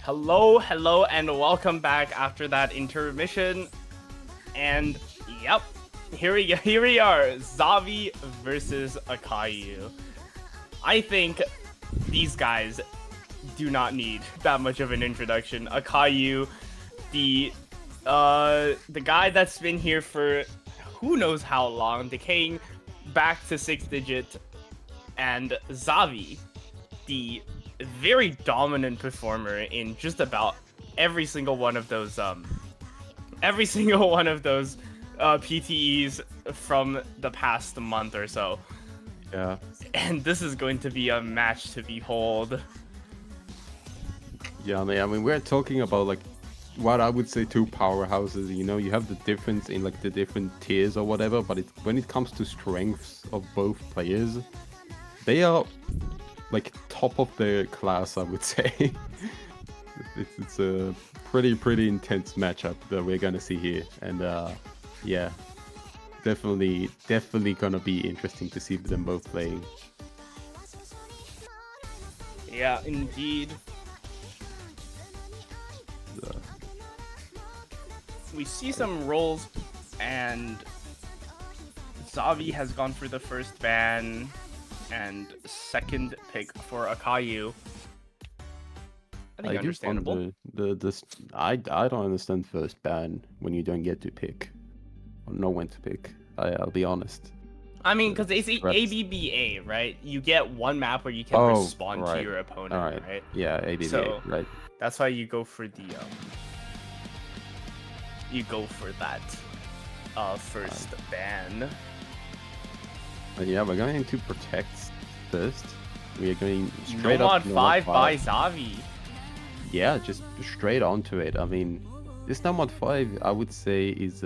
Hello, and welcome back after that intermission. And yep, here we are, zaviii versus Akayu. I think these guys do not need that much of an introduction. Akayu, the guy that's been here for who knows how long, decaying back to 6-digit, and zaviii, the very dominant performer in just about every single one of those PTEs from the past month or so. Yeah. And this is going to be a match to behold. Yeah, I mean, we're talking about like what I would say two powerhouses. You know, you have the difference in like the different tiers or whatever, but when it comes to strengths of both players, they are like top of their class, I would say. it's a pretty intense matchup that we're gonna see here, and yeah, definitely gonna be interesting to see them both playing. Yeah, indeed. We see some rolls, and zaviii has gone for the first ban, and second pick for Akayu. I think understandable. I don't understand first ban when you don't get to pick or know when to pick. I'll be honest. I mean, because it's ABBA, right? You get one map where you can respond to your opponent, right? Yeah, ABBA, so, right. That's why you go for the first ban. But yeah, we're going to protect first. We are going straight up Nomad 5 by zaviii. Yeah, just straight onto it. I mean, this Nomad 5, I would say, is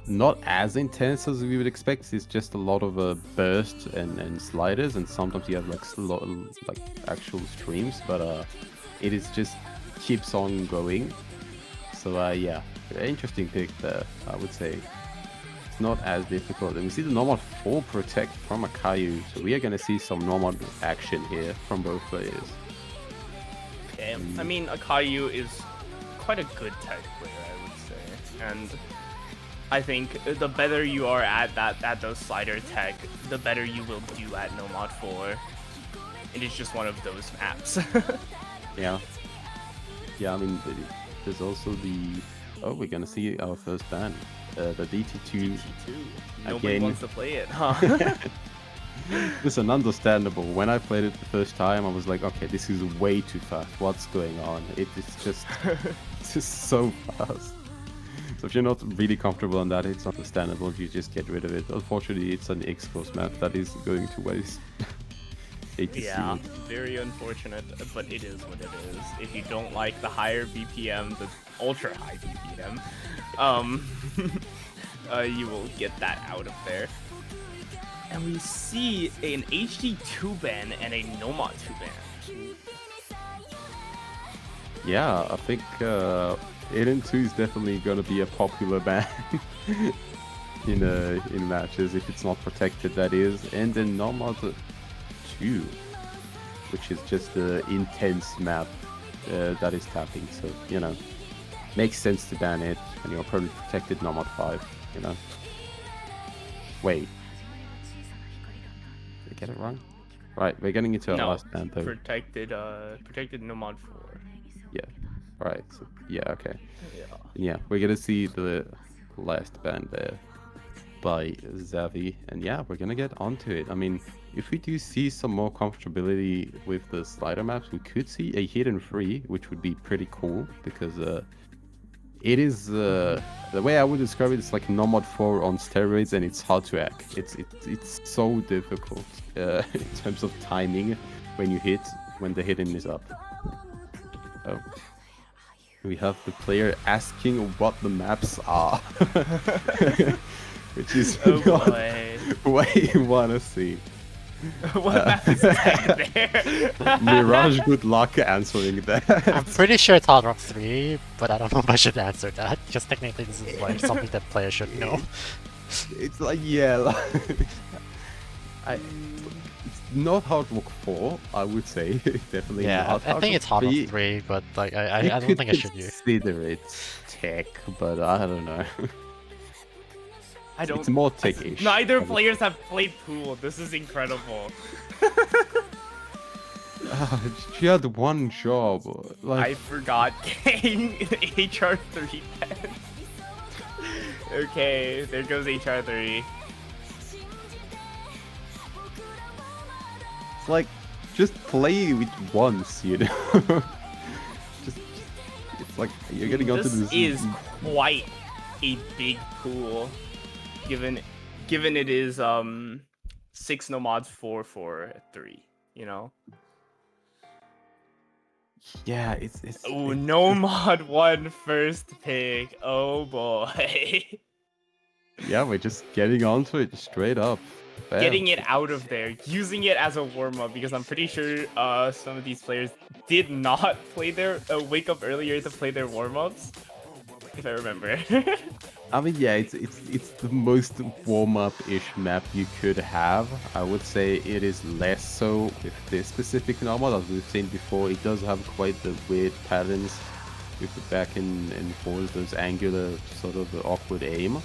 not as intense as we would expect. It's just a lot of bursts and sliders, and sometimes you have like actual streams, but it is just keeps on going. So yeah, interesting pick there, I would say. It's not as difficult. And we see the Nomad 4 protect from Akayu, so we are going to see some Nomad action here from both players. Okay, I mean, Akayu is quite a good tech player, I would say, and I think the better you are at those slider tech, the better you will do at Nomad 4. It is just one of those maps. Yeah, I mean, there's also the... Oh, we're gonna see our first ban. The DT2. Nobody wants to play it, huh? Listen, understandable. When I played it the first time, I was like, okay, this is way too fast. What's going on? It's just so fast. So if you're not really comfortable on that, it's understandable. You just get rid of it. Unfortunately, it's an X-Force map that is going to waste. Yeah, very unfortunate, but it is what it is. If you don't like the higher BPM, the ultra high BPM, you will get that out of there. And we see an HD2 ban and a Nomad 2 ban. Yeah, I think Eden 2 is definitely going to be a popular ban in matches if it's not protected, that is. And then Nomad 2, which is just the intense map that is tapping. So, you know, makes sense to ban it when you're probably protected Nomad 5, you know. Wait. Did I get it wrong? Right, we're getting into our last ban though. Protected Nomad 4. Yeah. Alright, so yeah, okay. Yeah, we're gonna see the last ban there by zaviii, and yeah, we're gonna get onto it. I mean, if we do see some more comfortability with the slider maps, we could see a hidden free, which would be pretty cool, because it is the way I would describe it, it's like Nomad 4 on steroids, and it's hard to hack. It's so difficult in terms of timing when the hidden is up. Oh. We have the player asking what the maps are. Which is not what you want to see. What map is that there? Mirage, good luck answering that. I'm pretty sure it's Hard Rock 3, but I don't know if I should answer that, because technically this is like something that players should know. It's like, yeah, not hard rock 4, I would say. Definitely Yeah, not. I think it's hard rock on 3, but like I you don't could think I should use. consider it tech, but I don't know. I don't. It's more tech-ish. Neither players have played pool. This is incredible. She had one job. Like, I forgot getting HR3 pen. Okay, there goes HR3. it's like, just play with once, you know? just, it's like, you're getting onto This this. is quite a big pool, given it is 6 no mods 4 for 3. You know. Yeah, it's Oh, no mod 1 first pick. Oh boy. yeah, we're just getting onto it straight up. Bam. Getting it out of there, using it as a warm-up, because I'm pretty sure some of these players did not play their wake up earlier to play their warm-ups, if I remember. I mean, yeah, it's the most warm-up-ish map you could have. I would say it is less so with this specific normal, as we've seen before. It does have quite the weird patterns with the back and forth, those angular sort of awkward aim.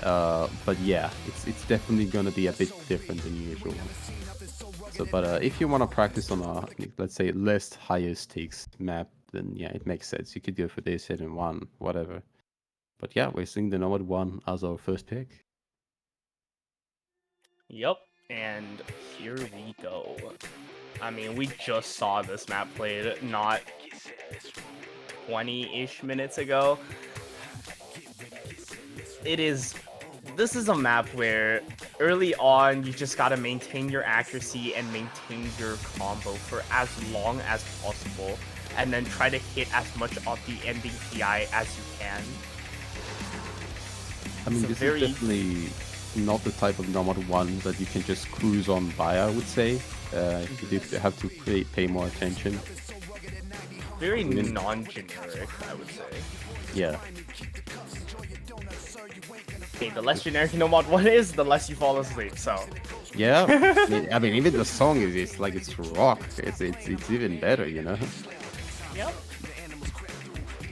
But yeah, it's definitely gonna be a bit different than usual. So, but if you want to practice on a, let's say, less higher stakes map, then yeah, it makes sense. You could go for this, hit and one, whatever. But yeah, we're seeing the Nomad 1 as our first pick. Yep, and here we go. I mean, we just saw this map played not 20-ish minutes ago. This is a map where early on you just gotta maintain your accuracy and maintain your combo for as long as possible, and then try to hit as much of the ending PI as you can. I mean, It's this very- is definitely not the type of Nomad 1 that you can just cruise on by, I would say. You do have to pay more attention. Very non-generic, I would say. Yeah. Okay, the less generic Nomad 1 is, the less you fall asleep, so. Yeah, I mean, even the song is like, it's rock. It's even better, you know? Yep.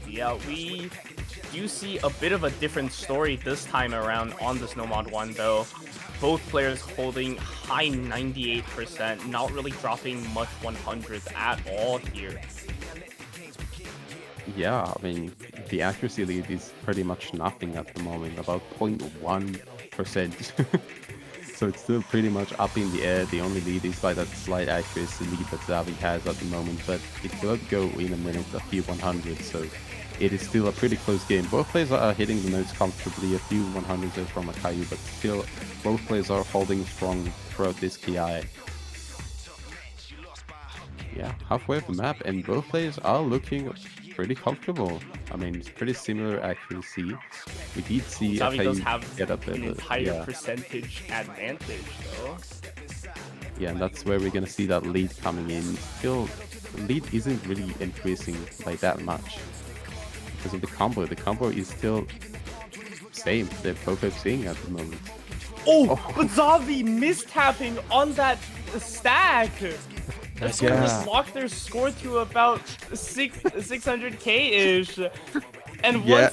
Yeah, we do see a bit of a different story this time around on this Nomad 1, though. Both players holding high 98%, not really dropping much 100s at all here. Yeah, I mean, the accuracy lead is pretty much nothing at the moment, about 0.1%. So it's still pretty much up in the air. The only lead is by that slight accuracy lead that zaviii has at the moment, but it could go in a minute a few 100s, so it is still a pretty close game. Both players are hitting the notes comfortably, a few 100s are from Akayu, but still both players are holding strong throughout this PI. Yeah, halfway of the map, and both players are looking pretty comfortable. I mean, it's pretty similar accuracy. We did see zaviii does have get up there, an but entire yeah. percentage advantage, though. Yeah, and that's where we're gonna see that lead coming in. Still, the lead isn't really increasing by that much because of the combo. The combo is still same. They're both seeing at the moment. Oh, but zaviii mistapping on that stack! That's Nice gonna Yeah. lock their score to about 600k-ish. And Yeah.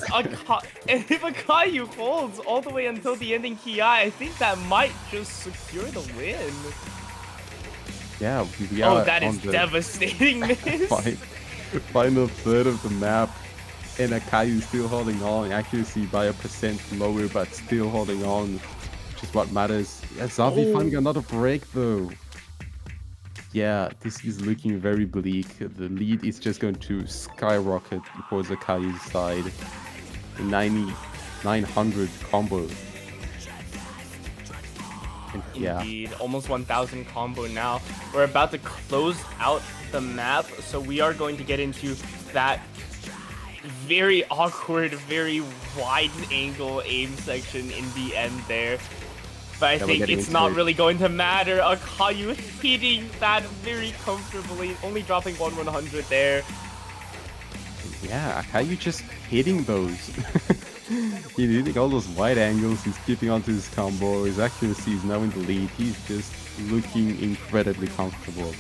and if Akayu holds all the way until the ending ki, I think that might just secure the win. Yeah, we are Oh, that on is the devastating, miss. final third of the map, and Akayu still holding on. Accuracy by a percent lower, but still holding on, which is what matters. Yeah, zaviii finding another break though. Yeah, this is looking very bleak. The lead is just going to skyrocket for Akayu's side. 900 combo. And yeah, Indeed, almost 1000 combo now. We're about to close out the map, so we are going to get into that very awkward, very wide angle aim section in the end there. But I Yeah, we're think getting it's into not it. really going to matter. Akayu hitting that very comfortably, only dropping 1/100 there. Yeah, Akayu just hitting those. He's hitting all those wide angles, he's keeping onto his combo, his accuracy is now in the lead, he's just looking incredibly comfortable.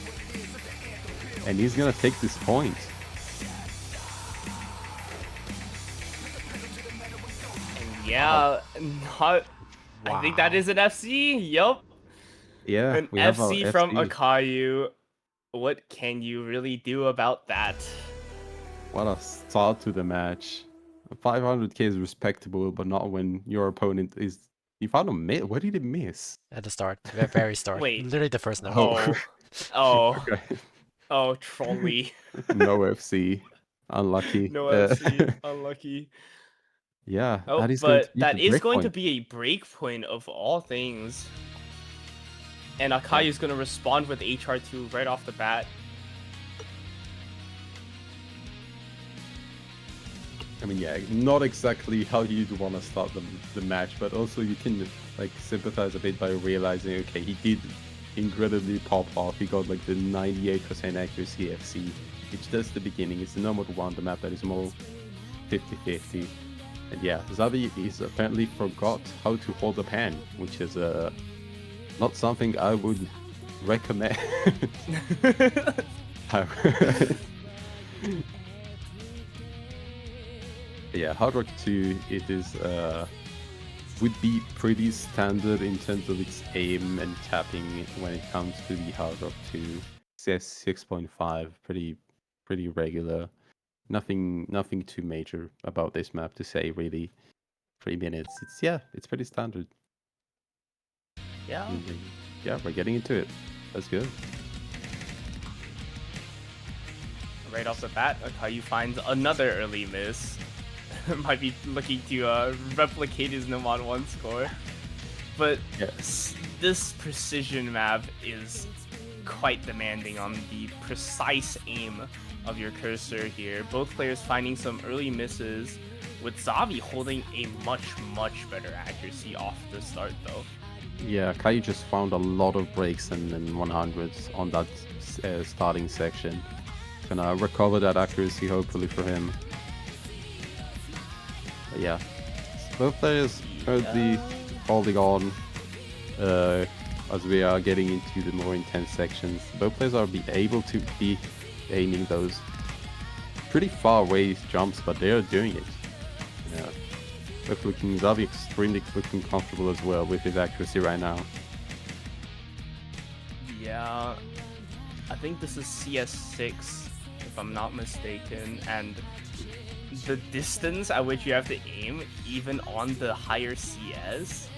And he's gonna take this point. Yeah, not. I think that Wow. is an FC. Yup. Yeah, An we have our FC from FC. Akayu. What can you really do about that? What a start to the match. 500k is respectable, but not when your opponent is... He found a miss. What did he miss? At the start, very start. Wait. Literally the first note. Oh. Oh. Okay. Oh, Trolly. No FC. Unlucky. No FC. Unlucky. Yeah, Oh, that is going to but be the that is going to breakpoint. be a break point of all things. And Yeah. Akayu is going to respond with HR2 right off the bat. I mean, yeah, not exactly how you'd want to start the match, but also you can like sympathize a bit by realizing, okay, he did incredibly pop off. He got like the 98% accuracy FC. It's just the beginning. It's the number one, the map that is more 50-50. And yeah, zaviii is apparently forgot how to hold a pan, which is not something I would recommend. Yeah, Hard Rock 2, it is would be pretty standard in terms of its aim and tapping when it comes to the Hard Rock 2. CS 6.5, pretty regular. Nothing too major about this map to say really. 3 minutes. It's pretty standard. Yeah. Yeah, we're getting into it. That's good. Right off the bat, Akayu finds another early miss. Might be looking to replicate his Nomad 1 score. But Yes. This precision map is quite demanding on the precise aim of your cursor here. Both players finding some early misses, with zaviii holding a much better accuracy off the start though. Yeah, Kai just found a lot of breaks and 100s on that starting section. Gonna recover that accuracy hopefully for him. But yeah, both players currently holding on as we are getting into the more intense sections. Both players are able to be aiming those pretty far away jumps, but they are doing it. Yeah. Both looking, zaviii extremely looking comfortable as well with his accuracy right now. Yeah, I think this is CS6 if I'm not mistaken, and the distance at which you have to aim, even on the higher CS,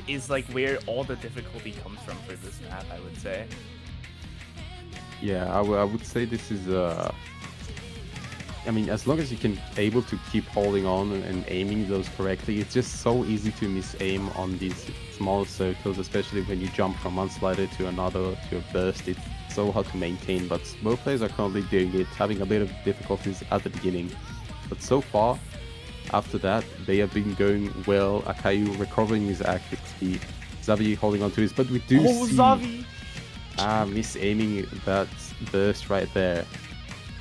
is like where all the difficulty comes from for this map, I would say. Yeah, I would say this is I mean, as long as you can able to keep holding on and aiming those correctly, it's just so easy to miss aim on these small circles, especially when you jump from one slider to another to a burst. It's so hard to maintain, but both players are currently doing it, having a bit of difficulties at the beginning. But so far, after that, they have been going well. Akayu recovering his accuracy, zaviii holding on to his, but we do see... zaviii! Miss aiming that burst right there.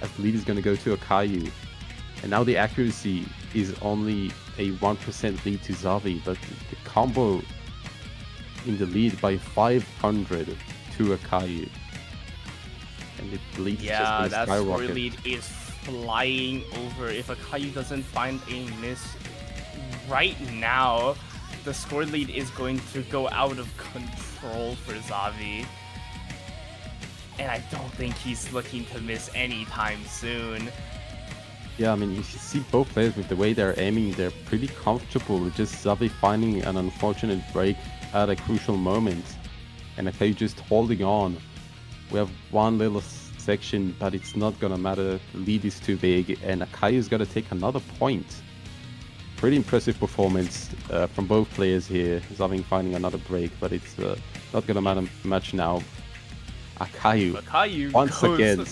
As the lead is going to go to Akayu. And now the accuracy is only a 1% lead to zaviii, but the combo in the lead by 500 to Akayu. And the lead Yeah, just that skyrocket. score lead is flying over. If Akayu doesn't find a miss right now, the score lead is going to go out of control for zaviii. And I don't think he's looking to miss anytime soon. Yeah, I mean, you see both players with the way they're aiming, they're pretty comfortable. Just zaviii finding an unfortunate break at a crucial moment. And Akayu just holding on. We have one little section, but it's not gonna matter. The lead is too big, and Akayu's gotta take another point. Pretty impressive performance from both players here. zaviii finding another break, but it's not gonna matter much now. Akayu once again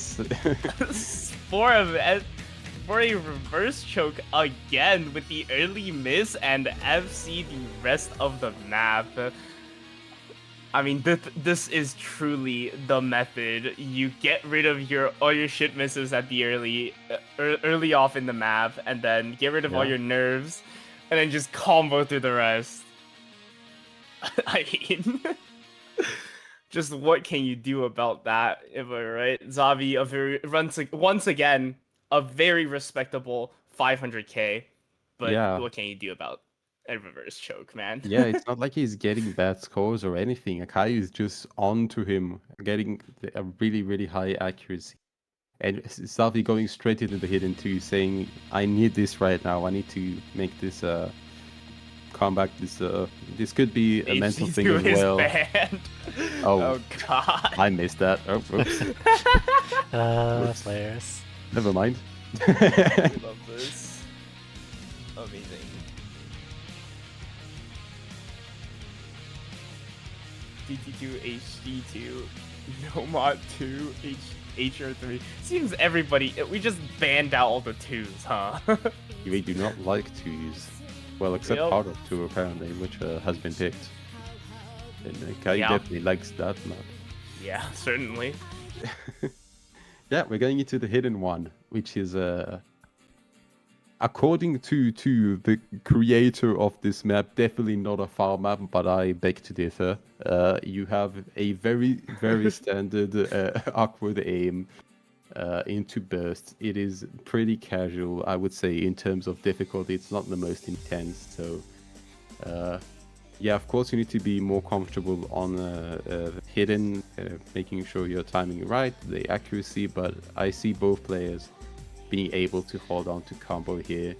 for a reverse choke again with the early miss and FC the rest of the map. I mean, this is truly the method. You get rid of all your shit misses at the early off in the map, and then get rid of all Yeah. your nerves, and then just combo through the rest. I mean, just what can you do about that? Am I right? Zavi runs once again a very respectable 500k, but Yeah. what can you do about a reverse choke, man? Yeah, it's not like he's getting bad scores or anything. Akayu is just on to him, getting a really, really high accuracy. And Savi going straight into the hidden two, saying, I need this right now. I need to make this comeback. This could be a mental thing HC2 as is well. banned. Oh. Oh god. I missed that. Oh, oops. Players. Never mind. I love this. Amazing. DT2, HD2, Nomad 2, HR3. Seems everybody, we just banned out all the twos, huh? We do not like twos. Well, except Yep. part of two apparently, which has been picked. And Akayu Yeah. definitely likes that map. Yeah, certainly. Yeah, we're going into the hidden one, which is according to the creator of this map, definitely not a foul map, but I beg to differ. You have a very, very standard awkward aim into burst. It is pretty casual, I would say, in terms of difficulty. It's not the most intense, so yeah, of course you need to be more comfortable on hidden, making sure you're timing right, the accuracy, but I see both players being able to hold on to combo here.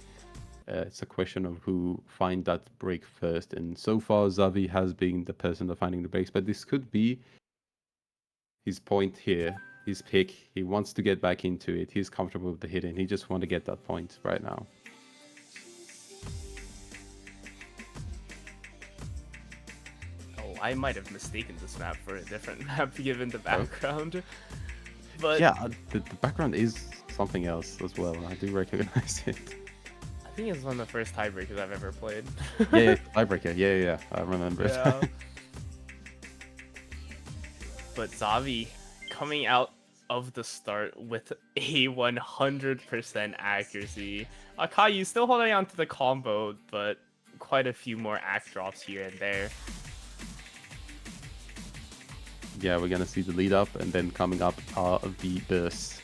It's a question of who find that break first, and so far Zavi has been the person that finding the breaks, but this could be his point here, his pick. He wants to get back into it. He's comfortable with the hidden. He just wants to get that point right now. Oh, I might have mistaken this map for a different map given the background. But Yeah, the background is something else as well. I do recognize it. I think it's one of the first tiebreakers I've ever played. Yeah, tiebreaker. Yeah, I remember it. Yeah. But Zavi coming out of the start with a 100% accuracy. Akayu still holding on to the combo, but quite a few more act drops here and there. Yeah, we're gonna see the lead up, and then coming up are the bursts.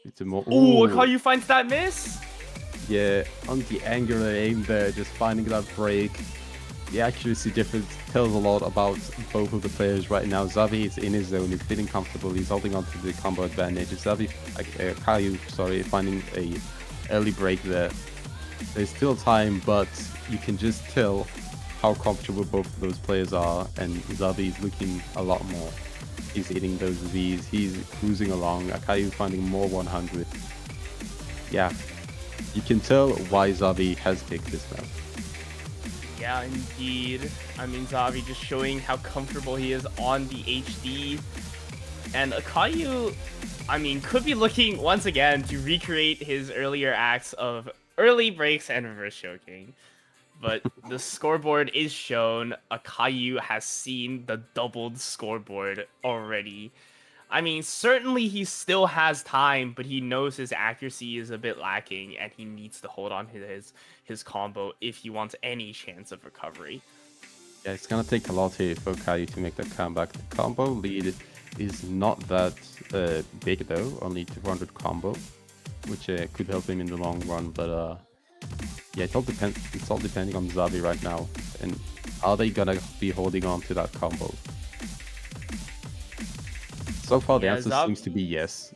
It's a more. Ooh, Akayu finds that miss? Yeah, on the angular aim there, just finding that break. The accuracy difference tells a lot about both of the players right now. Zavi is in his zone, he's feeling comfortable, he's holding on to the combo advantage. Zavi, Akayu, sorry, finding a early break there. There's still time, but you can just tell how comfortable both of those players are, and Zavi is looking a lot more. He's hitting those Vs, he's cruising along. Akayu finding more 100. Yeah, you can tell why Zavi has picked this map. Yeah, indeed. I mean, Zavi just showing how comfortable he is on the HD. And Akayu, I mean, could be looking once again to recreate his earlier acts of early breaks and reverse choking. But the scoreboard is shown. Akayu has seen the doubled scoreboard already. I mean, certainly he still has time, but he knows his accuracy is a bit lacking, and he needs to hold on to his combo if he wants any chance of recovery. Yeah, it's gonna take a lot here for Akayu to make that comeback. The combo lead is not that big though, only 200 combo, which could help him in the long run, but yeah, it's all depending on Zavi right now, and are they gonna be holding on to that combo? So far, the answer seems to be yes.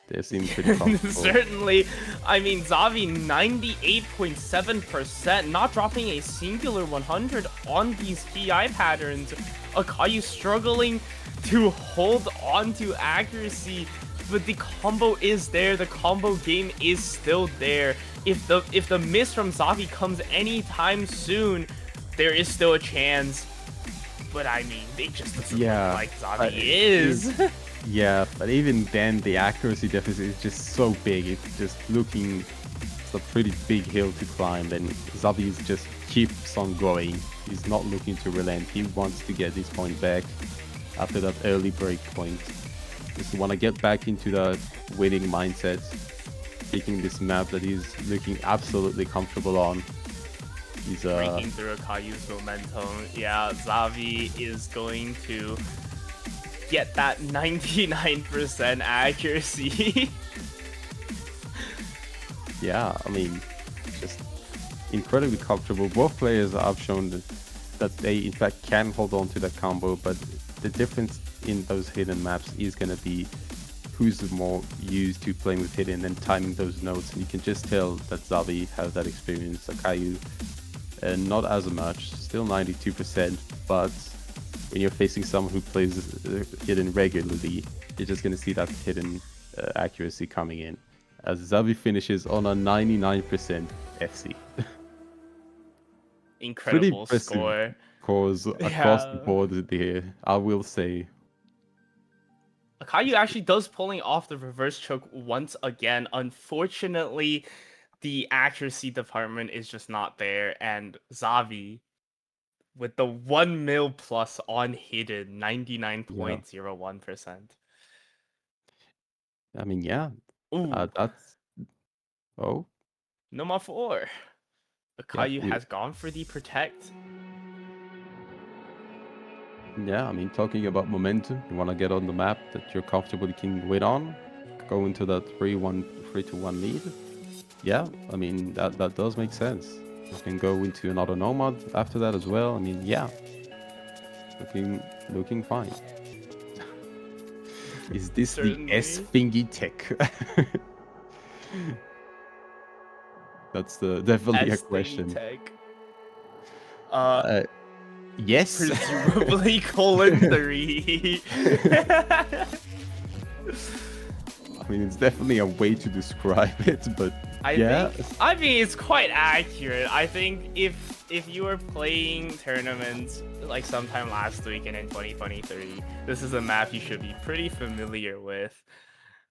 They seem pretty comfortable. Certainly. I mean, Zavi 98.7%, not dropping a singular 100 on these PI patterns. Akayu struggling to hold on to accuracy, but the combo is there. The combo game is still there. If the miss from Zavi comes anytime soon, there is still a chance. But I mean, it just doesn't look like Zavi is. Yeah, but even then, the accuracy deficit is just so big. It's just looking It's a pretty big hill to climb, and zaviii just keeps on going. He's not looking to relent. He wants to get his point back after that early break point. Just want to get back into the winning mindset, taking this map that he's looking absolutely comfortable on. He's breaking through Akayu's momentum. Yeah, zaviii is going to get that 99% accuracy. Yeah, I mean, just incredibly comfortable. Both players have shown that they in fact can hold on to that combo, but the difference in those hidden maps is going to be who's more used to playing with hidden and timing those nodes. And you can just tell that zaviii has that experience. Akayu, not as much, still 92%, but when you're facing someone who plays hidden regularly, you're just going to see that hidden accuracy coming in. As zaviii finishes on a 99% FC. Incredible score. Scores across the board here, I will say. Akayu actually does pulling off the reverse choke once again. Unfortunately, the accuracy department is just not there, and zaviii with the 1 mil plus on hidden, 99.01%. I mean, yeah, that's... Oh, Number 4. Akayu yeah, has gone for the protect. yeah, I mean, talking about momentum, you want to get on the map that you're comfortable you can win on, go into that 3-1 lead. Yeah, I mean, that does make sense. You can go into another nomad after that as well. I mean, yeah, looking fine. Is this Certainly. the S-thingy tech? That's definitely a question. Tech. Yes. Presumably :3. I mean, it's definitely a way to describe it, but I mean, it's quite accurate. I think if you were playing tournaments like sometime last week and in 2023, this is a map you should be pretty familiar with.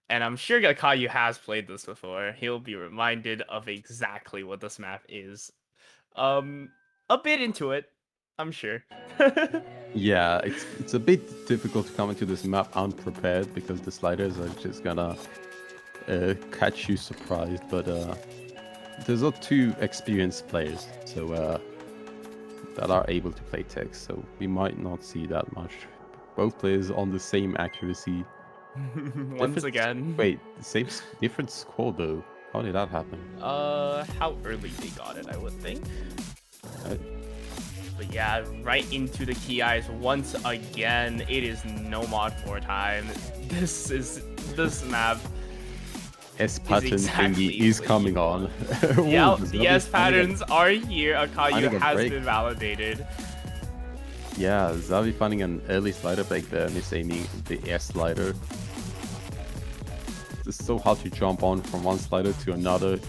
And I'm sure Akayu has played this before. He'll be reminded of exactly what this map is. A bit into it, I'm sure. Yeah, it's a bit difficult to come into this map unprepared because the sliders are just gonna catch you surprised. But there's not 2 experienced players, so that are able to play tech. So we might not see that much. Both players on the same accuracy. Once again. Wait, different score though. How did that happen? How early they got it, I would think. But yeah, right into the key eyes once again. It is no mod 4 time. This map. S pattern thingy is coming on. Yeah, the S patterns are here. Akayu has been validated. Yeah, zaviii finding an early slider break there, misaiming the S slider. It's so hard to jump on from one slider to another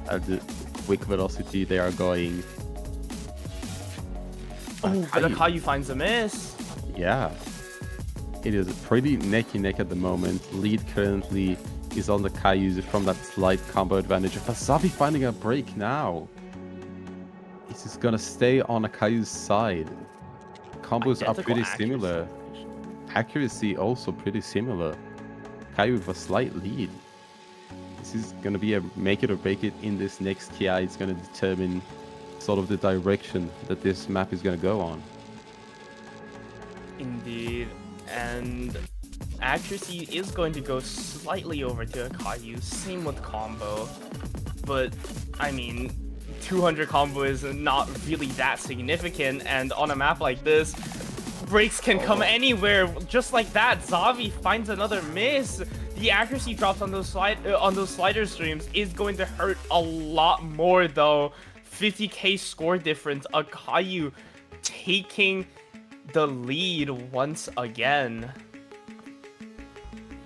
at the quick velocity they are going. But Akayu finds a miss. Yeah. It is pretty neck and neck at the moment. Lead currently is on the Kayu from that slight combo advantage. But zaviii finding a break now. Is this gonna stay on Akayu's side? Combos are pretty similar. Accuracy also pretty similar. Akayu with a slight lead. This is gonna be a make it or break it in this next TI. It's gonna determine sort of the direction that this map is gonna go on. Indeed, and accuracy is going to go slightly over to Akayu. Same with combo, but I mean, 200 combo is not really that significant, and on a map like this, breaks can come anywhere. Just like that, zaviii finds another miss. The accuracy drops on those slider streams is going to hurt a lot more though. 50k score difference. Akayu taking the lead once again.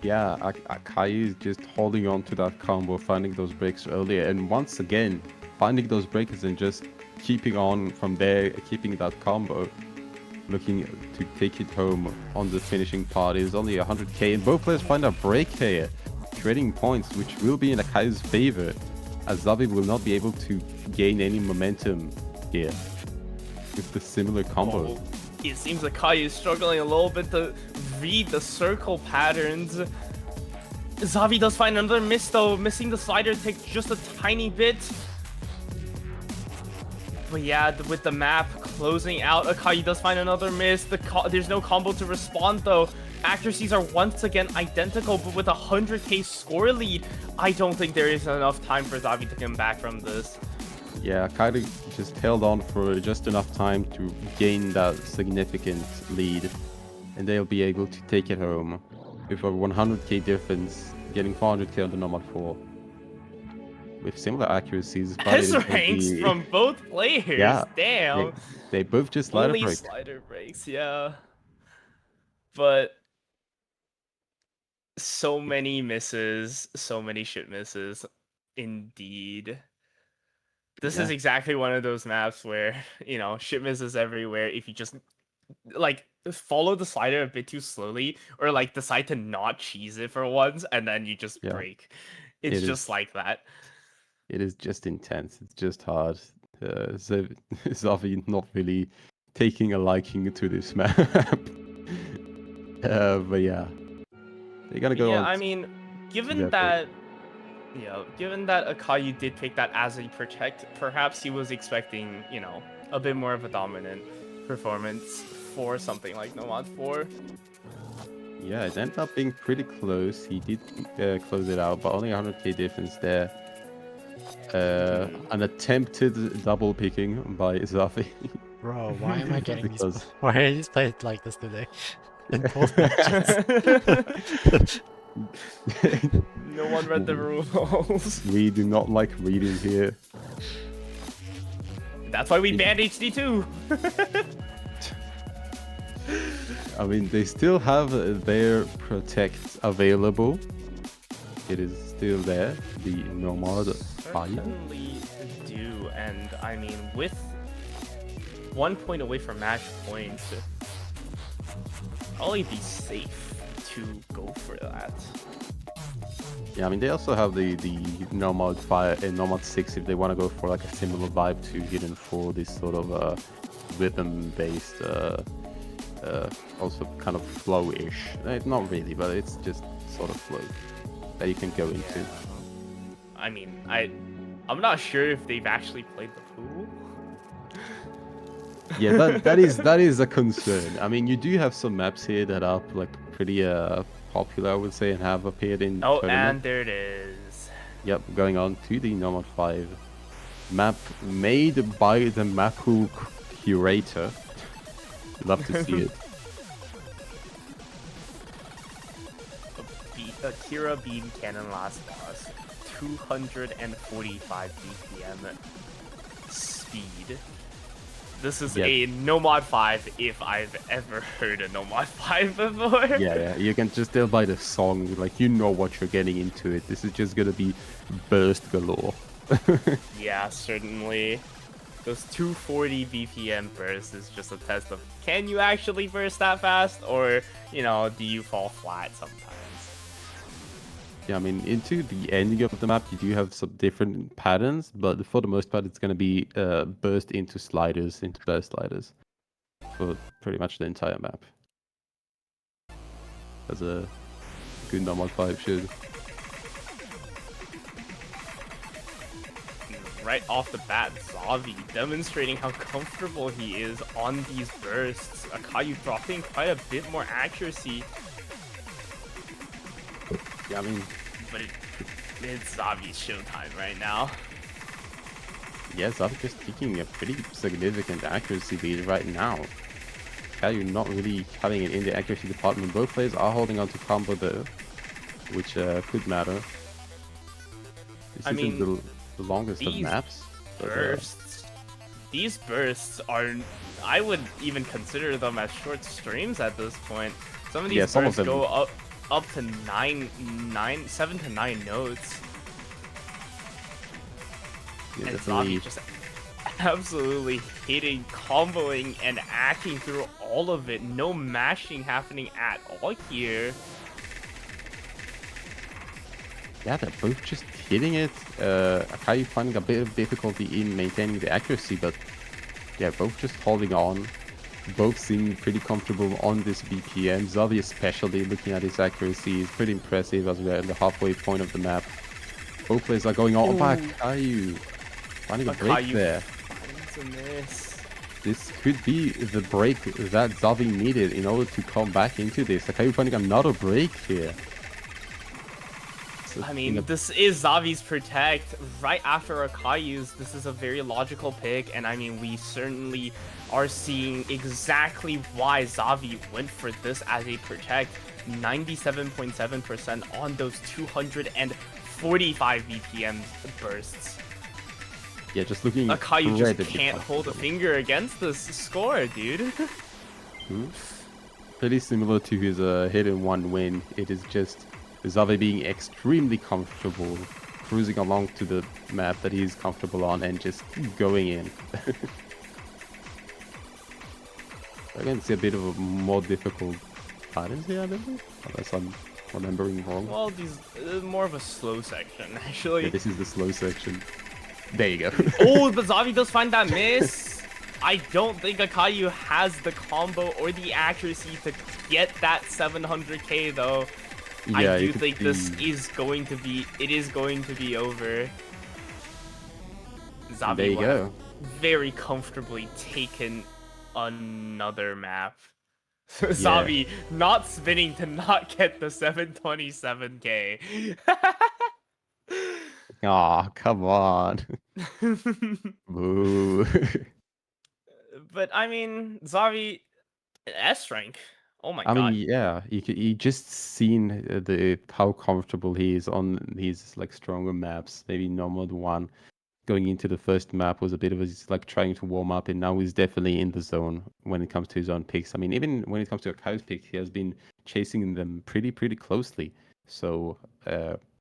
Yeah, Akayu is just holding on to that combo, finding those breaks earlier, and once again finding those breaks and just keeping on from there, keeping that combo, looking to take it home on the finishing part. Is only 100k, and both players find a break here, trading points, which will be in Akayu's favor. as zaviii will not be able to gain any momentum here with the similar combo. Oh, it seems Akayu is struggling a little bit to read the circle patterns. zaviii does find another miss though, missing the slider take just a tiny bit. But yeah, with the map closing out, Akayu does find another miss. There's no combo to respond though. Accuracies are once again identical, but with a 100k score lead, I don't think there is enough time for zaviii to come back from this. Yeah, Akayu just held on for just enough time to gain that significant lead, and they'll be able to take it home with a 100k difference, getting 400k on the Nomad 4. With similar accuracies, but S-ranks from both players. Yeah, damn. they both just slider Only break. slider breaks, yeah. But so many misses, so many shit misses, indeed. This is exactly one of those maps where, you know, shit misses everywhere if you just, like, follow the slider a bit too slowly, or, like, decide to not cheese it for once, and then you just break. It's just like that. It is just intense. It's just hard. So zaviii not really taking a liking to this map. But yeah, they're gonna go. Yeah, I mean, given that Akayu did pick that as a protect, perhaps he was expecting, you know, a bit more of a dominant performance for something like Nomad 4. Yeah, it ended up being pretty close. He did close it out, but only 100k difference there. An attempted double picking by zaviii. Bro, why am I getting Because... these? Why are you playing like this today? In both matches. No one read the rules. We do not like reading here. That's why we banned HD2. I mean, they still have their protect available. It is still there, the Nomad 5. Certainly do, and I mean, with 1 point away from match point, probably be safe to go for that. Yeah, I mean, they also have the Nomad 5 and Nomad 6 if they want to go for like a similar vibe to Hidden 4, this sort of rhythm-based, also kind of flow-ish. Not really, but it's just sort of flow that you can go into. Yeah. I mean, I'm not sure if they've actually played the pool. Yeah, that is a concern. I mean, you do have some maps here that are like pretty popular, I would say, and have appeared in Oh, tournament. and there it is. Yep, going on to the Nomad 5 map made by the Mapu curator. Love to see it. Akira Beam Cannon last boss, 245 BPM speed. This is a Nomad 5 if I've ever heard a Nomad 5 before. Yeah, you can just tell by the song, like, you know what you're getting into it. This is just gonna be burst galore. Yeah, certainly. Those 240 BPM bursts is just a test of, can you actually burst that fast, or, you know, do you fall flat sometimes? Yeah, I mean, into the ending of the map, you do have some different patterns, but for the most part, it's going to be burst into sliders, into burst sliders, for pretty much the entire map. As a good Nomad 5 should. Right off the bat, zaviii demonstrating how comfortable he is on these bursts. Akayu dropping quite a bit more accuracy. Yeah, I mean... But it's zavii's showtime right now. Yeah, zaviii just taking a pretty significant accuracy lead right now. Akayu not really having it in the accuracy department. Both players are holding on to combo though, which could matter. This isn't the longest of maps. Bursts. These bursts are... I would even consider them as short streams at this point. Some of these bursts go up to 7 to 9 notes. Yeah, and zaviii just absolutely hitting, comboing, and acting through all of it. No mashing happening at all here. yeah, they're both just hitting it. Akayu finding a bit of difficulty in maintaining the accuracy, but yeah, both just holding on. Both seem pretty comfortable on this BPM. zaviii especially, looking at his accuracy, is pretty impressive as we're at the halfway point of the map. Both players are going on by Akayu. Finding a break there. Finds a miss. This could be the break that zaviii needed in order to come back into this. Akayu finding another break here. I mean, this is zavii's protect right after Akayu's. This is a very logical pick, and I mean, we certainly are seeing exactly why zaviii went for this as a protect. 97.7% on those 245 BPM bursts. Yeah, just looking. Akayu just can't hold a finger against this score, dude. Pretty similar to his hit-and-one win. It is just zaviii being extremely comfortable, cruising along to the map that he's comfortable on and just going in. I can see a bit of a more difficult patterns here, I believe, unless I'm remembering wrong. Well, these more of a slow section, actually. Yeah, this is the slow section. There you go. Oh, but zaviii does find that miss. I don't think Akayu has the combo or the accuracy to get that 700k though. Yeah, I do think this is going to be, it is going to be over. zaviii there you go. very comfortably taken another map. zaviii not spinning to not get the 727k. Aw, come on. Boo. But I mean, zaviii S rank. Oh my I god. mean, yeah, you just seen the how comfortable he is on these like stronger maps. Maybe Nomad 1 going into the first map was a bit of a like trying to warm up, and now he's definitely in the zone when it comes to his own picks. I mean, even when it comes to Akai's picks, he has been chasing them pretty closely. So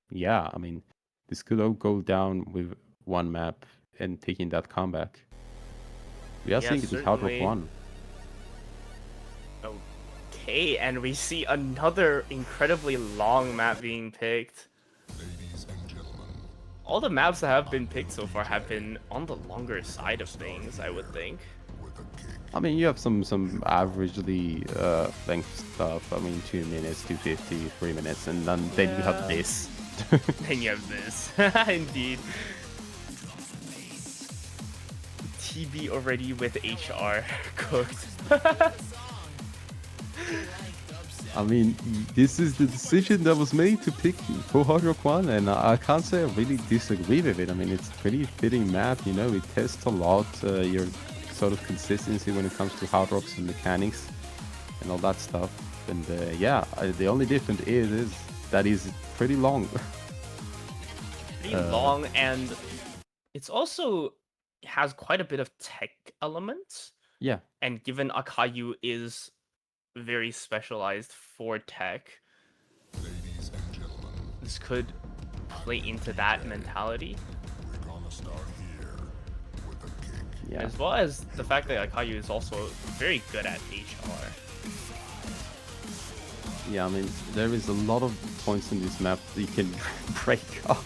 yeah, I mean, this could all go down with one map and taking that comeback. We are Yeah, seeing it with Hard Rock certainly. 1. Okay, and we see another incredibly long map being picked. All the maps that have been picked so far have been on the longer side of things, I would think. I mean, you have some averagely length stuff. I mean, 2 minutes, 250, 3 minutes, and then you have this. Then you have this. Indeed. TB already with HR cooked. I mean, this is the decision that was made to pick for Hard Rock 1, and I can't say I really disagree with it. I mean, it's a pretty fitting map, you know, it tests a lot your sort of consistency when it comes to Hard Rocks and mechanics and all that stuff. And yeah, the only difference is that is pretty long. Pretty long, and it's also has quite a bit of tech elements. Yeah. And given Akayu is very specialized for tech, this could play into that mentality. Yeah. As well as the fact that Akayu is also very good at HR. Yeah, I mean, there is a lot of points in this map that you can break off.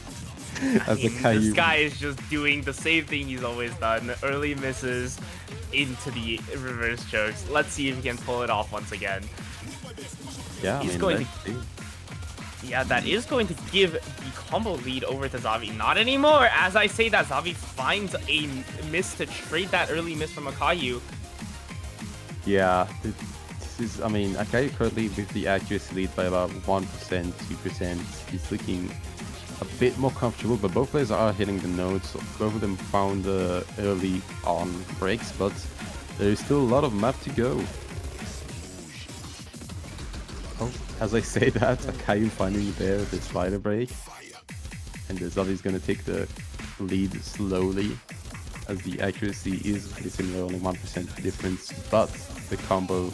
I mean, this guy is just doing the same thing he's always done. Early misses into the reverse chokes. Let's see if he can pull it off once again. Yeah, he's going to. Yeah, that is going to give the combo lead over to zaviii. Not anymore. As I say that, zaviii finds a miss to trade that early miss from Akayu. Yeah, this is. I mean, Akayu currently with the accuracy lead by about 1%, 2%. He's looking a bit more comfortable, but both players are hitting the nodes. Both of them found early on breaks, but there is still a lot of map to go. Oh, as I say that, Akayu finally there with the slider break, and the zaviii is gonna take the lead slowly, as the accuracy is pretty similar, only 1% difference, but the combo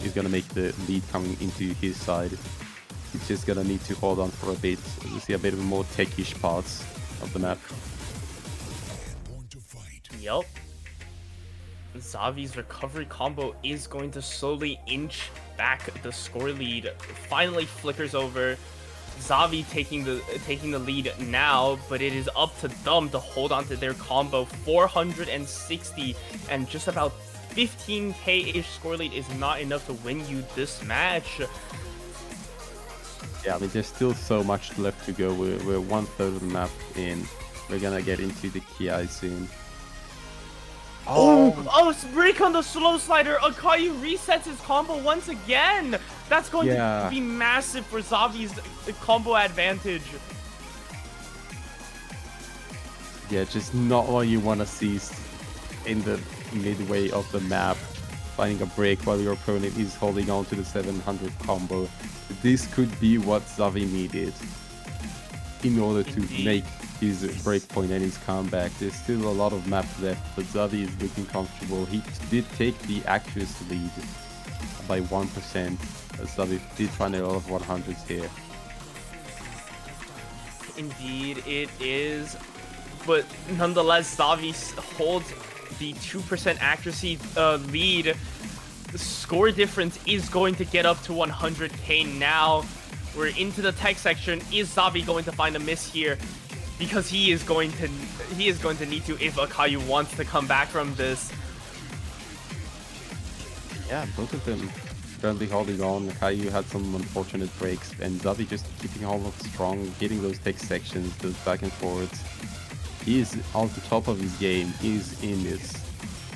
is gonna make the lead coming into his side. He's just gonna need to hold on for a bit. You see a bit of more techish parts of the map. Yup. zavii's recovery combo is going to slowly inch back the score lead. Finally flickers over. Zavi taking the lead now, but it is up to them to hold on to their combo. 460 and just about 15k-ish score lead is not enough to win you this match. Yeah, I mean, there's still so much left to go. We're 1/3 of the map in. We're gonna get into the Ki soon. Oh, break on the slow slider. Akayu resets his combo once again. That's going to be massive for Zavi's combo advantage. Yeah, just not what you want to see in the midway of the map. Finding a break while your opponent is holding on to the 700 combo. This could be what Zavi needed in order to make his breakpoint and his comeback. There's still a lot of map left, but Zavi is looking comfortable. He did take the accuracy lead by 1%. Zavi did find a lot of 100s here. Indeed, it is. But nonetheless, Zavi holds the 2% accuracy lead. The score difference is going to get up to 100k now. We're into the tech section. Is Zavi going to find a miss here? Because he is going to need to if Akayu wants to come back from this. Yeah, both of them currently holding on. Akayu had some unfortunate breaks, and Zavi just keeping all of strong, hitting those tech sections, those back and forwards. He is on the top of his game. He's in this.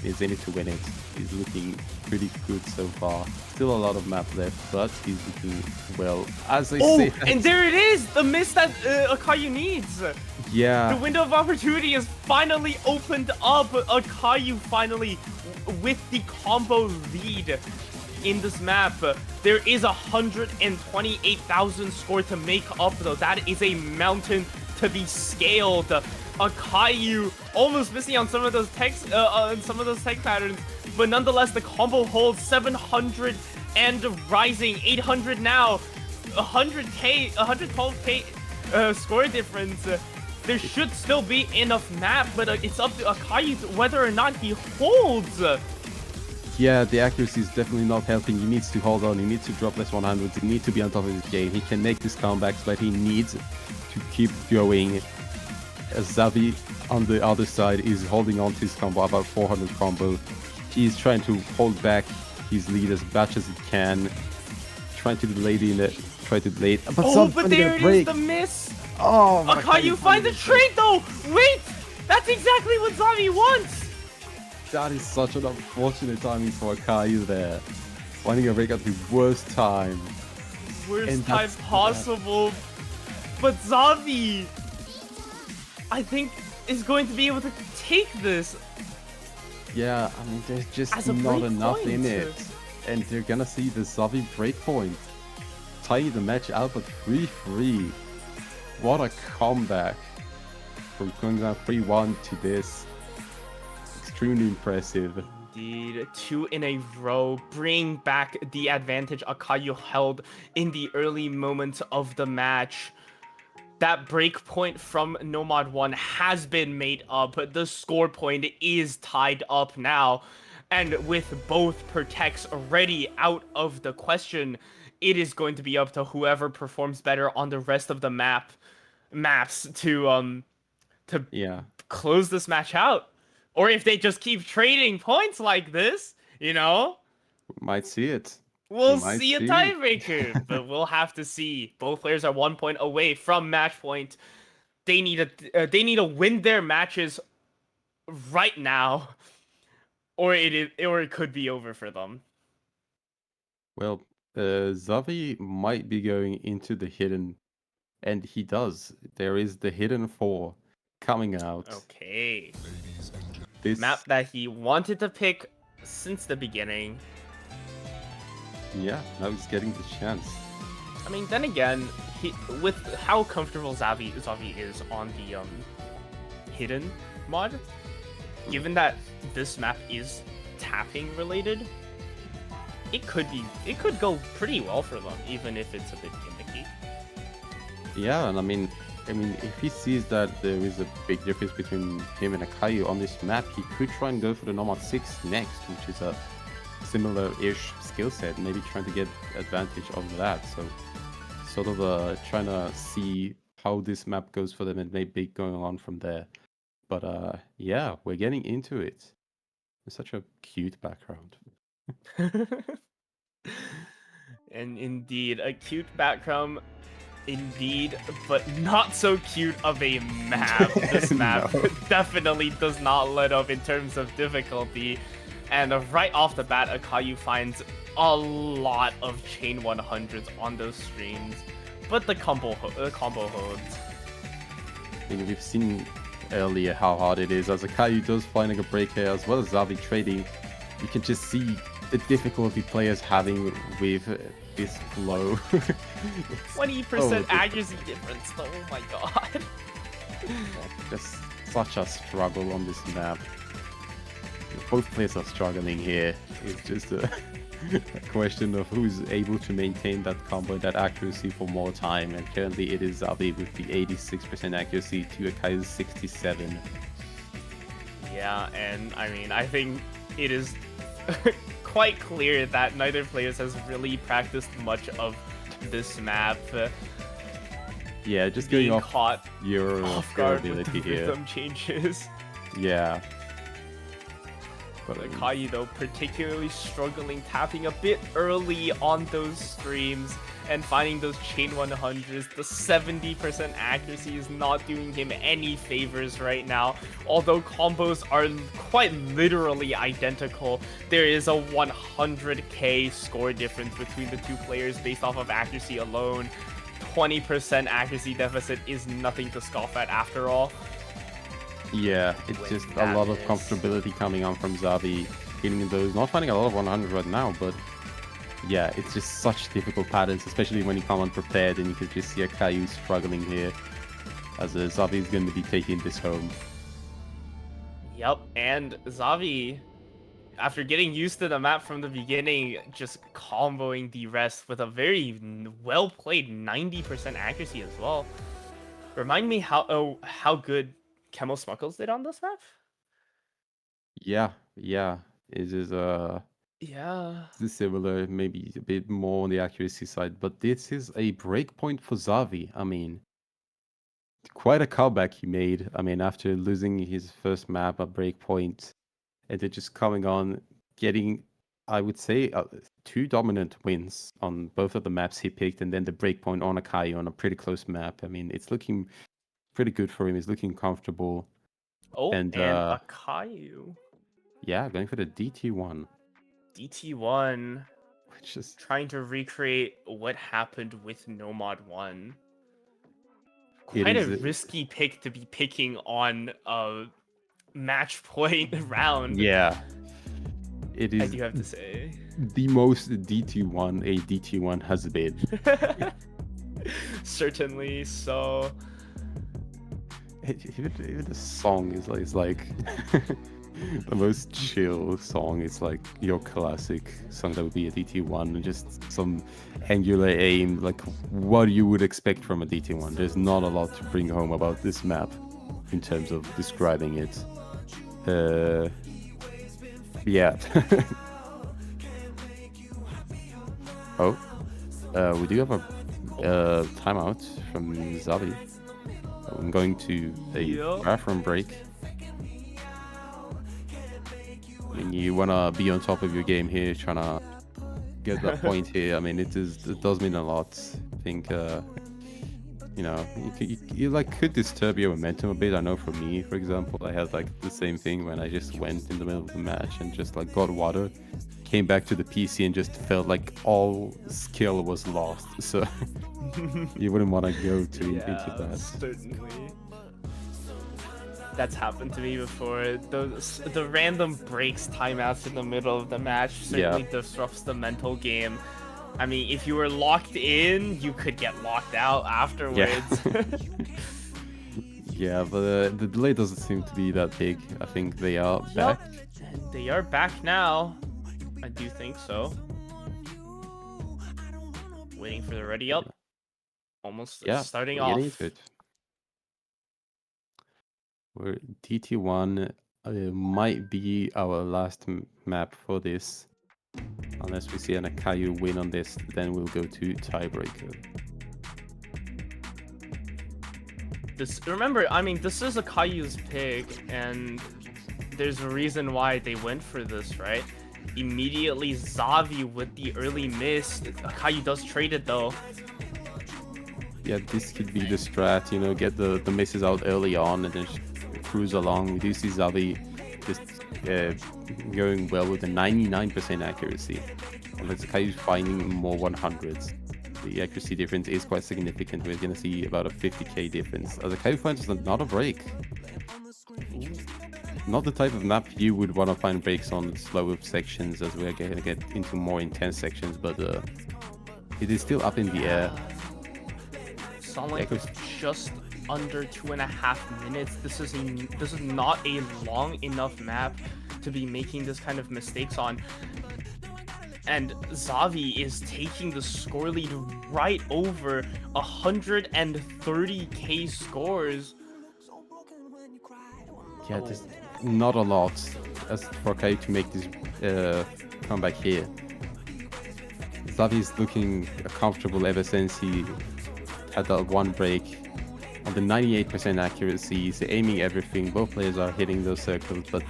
He's in it to win it. He's looking pretty good so far. Still a lot of map left, but he's looking well. As I say, and there it is! The miss that Akayu needs! Yeah. The window of opportunity is finally opened up. Akayu finally with the combo lead in this map. There is 128,000 score to make up though. That is a mountain to be scaled. Akayu almost missing on some of those tech patterns, but nonetheless the combo holds 700 and rising, 800 now, 100k, 112k score difference. There should still be enough map, but it's up to Akayu whether or not he holds. Yeah, the accuracy is definitely not helping. He needs to hold on. He needs to drop less 100s. He needs to be on top of his game. He can make these comebacks, but he needs to keep going. Zavi on the other side is holding on to his combo, about 400 combo. He's trying to hold back his lead as much as he can. Trying to delay it. But there it is, the miss! Oh, Akayu find the trade though! Wait! That's exactly what Zavi wants! That is such an unfortunate timing for Akayu there. Finding a break at the worst time. Worst time possible. But Zavi, I think, is going to be able to take this. Yeah, I mean, there's just not enough in it. And they're gonna see the Zavi breakpoint. Tying the match out at 3-3. What a comeback. From going down 3-1 to this. Extremely impressive. Indeed, 2 in a row. Bring back the advantage Akayu held in the early moments of the match. That break point from Nomad 1 has been made up. The score point is tied up now. And with both protects already out of the question, it is going to be up to whoever performs better on the rest of the maps to close this match out. Or if they just keep trading points like this, you know? Might see it. We'll see a tiebreaker, but we'll have to see. Both players are 1 point away from match point. They need to win their matches right now, or it could be over for them. Well, Zavi might be going into the hidden, and he does. There is the hidden 4 coming out. Okay. This map that he wanted to pick since the beginning. Yeah, now he's getting the chance. I mean, then again, with how comfortable Zavi is on the hidden mod, given that this map is tapping related, it could go pretty well for them, even if it's a bit gimmicky. Yeah, and I mean, if he sees that there is a big difference between him and Akayu on this map, he could try and go for the Nomad 6 next, which is a similar-ish skill set, maybe trying to get advantage of that. So sort of trying to see how this map goes for them and maybe going on from there. But yeah, we're getting into it. It's such a cute background. And indeed, a cute background, indeed, but not so cute of a map. This map No. definitely does not let up in terms of difficulty. And right off the bat, Akayu finds a lot of chain 100s on those streams, but the combo holds. I mean, we've seen earlier how hard it is. As Akayu does finding a break here, as well as zaviii trading, you can just see the difficulty players having with this flow. 20% accuracy difference, though. Oh my god. Just such a struggle on this map. Both players are struggling here. It's just a question of who's able to maintain that combo, that accuracy for more time. And currently it is zaviii with the 86% accuracy to Akayu's 67. Yeah, and I mean, I think it is quite clear that neither players has really practiced much of this map. Yeah, just being going off caught your off guard with ability the here. rhythm changes. Yeah. But Akayu, though, particularly struggling, tapping a bit early on those streams and finding those chain 100s. The 70% accuracy is not doing him any favors right now. Although combos are quite literally identical, there is a 100k score difference between the two players based off of accuracy alone. 20% accuracy deficit is nothing to scoff at after all. Yeah, it's just a lot of comfortability coming on from zaviii, getting those, not finding a lot of 100 right now, but yeah, it's just such difficult patterns, especially when you come unprepared, and you can just see Akayu struggling here, as zaviii is going to be taking this home. Yep, and zaviii, after getting used to the map from the beginning, just comboing the rest with a very well-played 90% accuracy as well. Remind me how good Chemo Smuckles did on this map? Yeah, it is Yeah. this is similar, maybe a bit more on the accuracy side, but this is a breakpoint for zaviii. I mean, quite a comeback he made. I mean, after losing his first map, a breakpoint, and then just coming on, getting, I would say, 2 dominant wins on both of the maps he picked, and then the breakpoint on Akayu on a pretty close map. I mean, it's looking pretty good for him. He's looking comfortable. Oh, and Akayu. Yeah, going for the DT1. DT1. Which is trying to recreate what happened with Nomad 1. It Quite a is risky pick to be picking on a match point round. Yeah. It is I do have to say. the most DT1 a DT1 has been. Certainly, so... Even the song is like the most chill song. It's like your classic song that would be a DT1, and just some angular aim, like what you would expect from a DT1. There's not a lot to bring home about this map in terms of describing it. Yeah. Oh, we do have a timeout from zaviii. I'm going to a bathroom break. When you wanna be on top of your game here, trying to get that point here, I mean, it does mean a lot. I think, you know, you like could disturb your momentum a bit. I know for me, for example, I had like the same thing when I just went in the middle of the match and just like got water, came back to the PC and just felt like all skill was lost. So you wouldn't want to go into that. Certainly. That's happened to me before. The random breaks, timeouts in the middle of the match certainly disrupts the mental game. I mean, if you were locked in, you could get locked out afterwards. Yeah, but the delay doesn't seem to be that big. I think they are back. They are back now. I do think so. Waiting for the ready up. Almost starting off. Into it. We're DT1 might be our last map for this. Unless we see an Akayu win on this, then we'll go to tiebreaker. this. Remember, I mean, this is Akayu's pick, and there's a reason why they went for this, right? Immediately zaviii with the early miss. Akayu does trade it though. Yeah, this could be the strat, you know, get the misses out early on and then cruise along. We do see zaviii just going well with a 99% accuracy. And Akayu's finding more 100s. The accuracy difference is quite significant. We're going to see about a 50k difference. As Akayu finds not a break. Not the type of map you would want to find breaks on slower sections, as we're going to get into more intense sections, but it is still up in the air. Like just under 2.5 minutes. This is not a long enough map to be making this kind of mistakes on. And zaviii is taking the score lead right over 130k scores. Yeah, there's not a lot as for Akayu to make this comeback here. zaviii is looking comfortable ever since he had that one break on the 98% accuracy. He's aiming everything. Both players are hitting those circles, but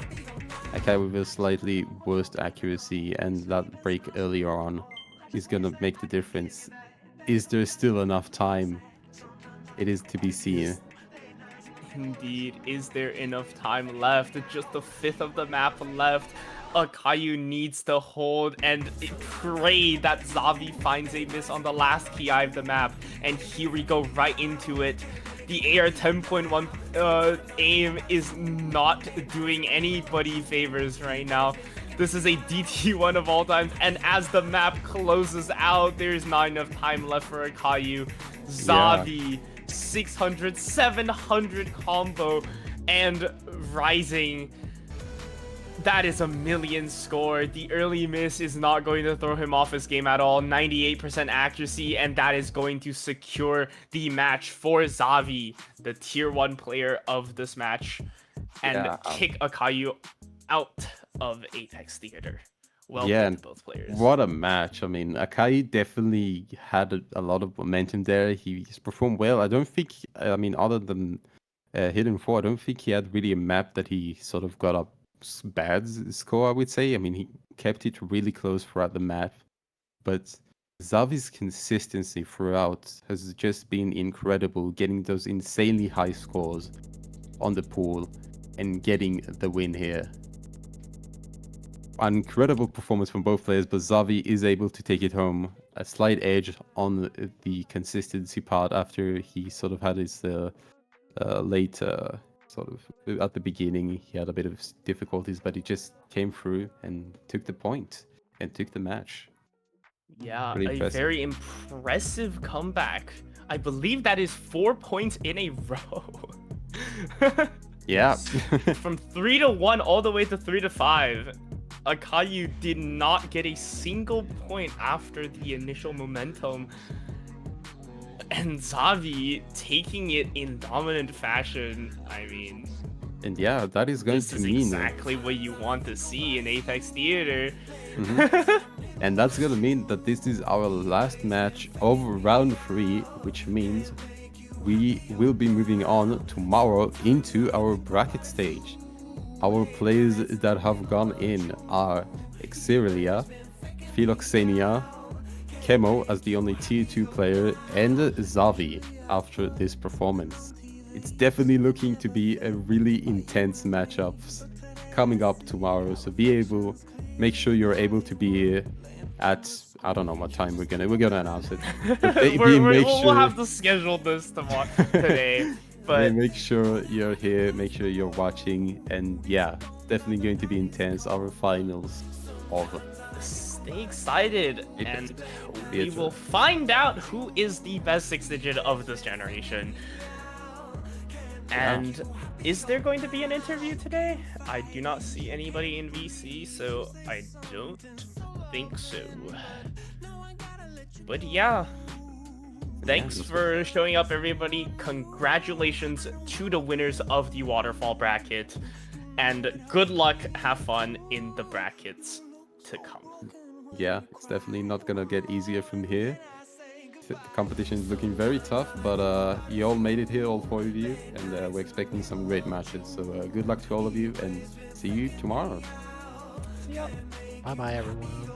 Akayu with a slightly worse accuracy, and that break earlier on is gonna make the difference. Is there still enough time? It is to be seen. Indeed, is there enough time left? Just a fifth of the map left. Akayu needs to hold and pray that zaviii finds a miss on the last key eye of the map. And here we go right into it. The AR 10.1 aim is not doing anybody favors right now. This is a DT1 of all times, and as the map closes out, there's not enough time left for Akayu. zaviii, 600, 700 combo, and rising. That is a million score. The early miss is not going to throw him off his game at all. 98% accuracy, and that is going to secure the match for zaviii, the tier 1 player of this match, and kick Akayu out of Apex Theater. Well played to both players. What a match. I mean, Akayu definitely had a lot of momentum there. He's performed well. I don't think, I mean, other than Hidden 4, I don't think he had really a map that he sort of got up bad score, I would say. I mean, he kept it really close throughout the map, but zaviii's consistency throughout has just been incredible, getting those insanely high scores on the pool and getting the win here. An incredible performance from both players, but zaviii is able to take it home. A slight edge on the consistency part after he sort of had his late sort of at the beginning. He had a bit of difficulties, but he just came through and took the point and took the match. Yeah, a very impressive comeback. I believe that is 4 points in a row. Yeah. From 3-1 all the way to 3-5. Akayu did not get a single point after the initial momentum. And zaviii taking it in dominant fashion. I mean, and yeah, that is going to mean exactly what you want to see in Apex Theater. And that's gonna mean that this is our last match of round 3, which means we will be moving on tomorrow into our bracket stage. Our players that have gone in are Xerelia, Philoxenia, Chemo as the only tier 2 player, and zaviii after this performance. It's definitely looking to be a really intense matchups coming up tomorrow, so make sure you're able to be at, I don't know what time we're gonna announce it. We'll have to schedule this tomorrow today. But make sure you're here, make sure you're watching, and yeah, definitely going to be intense. Our finals of stay excited, and we will find out who is the best 6-digit of this generation. And is there going to be an interview today? I do not see anybody in VC, so I don't think so. But yeah, thanks for showing up, everybody. Congratulations to the winners of the waterfall bracket, and good luck, have fun in the brackets to come. Yeah, it's definitely not gonna get easier from here. The competition is looking very tough, but you all made it here, all 4 of you, and we're expecting some great matches. So good luck to all of you, and see you tomorrow. See ya. Bye bye, everyone.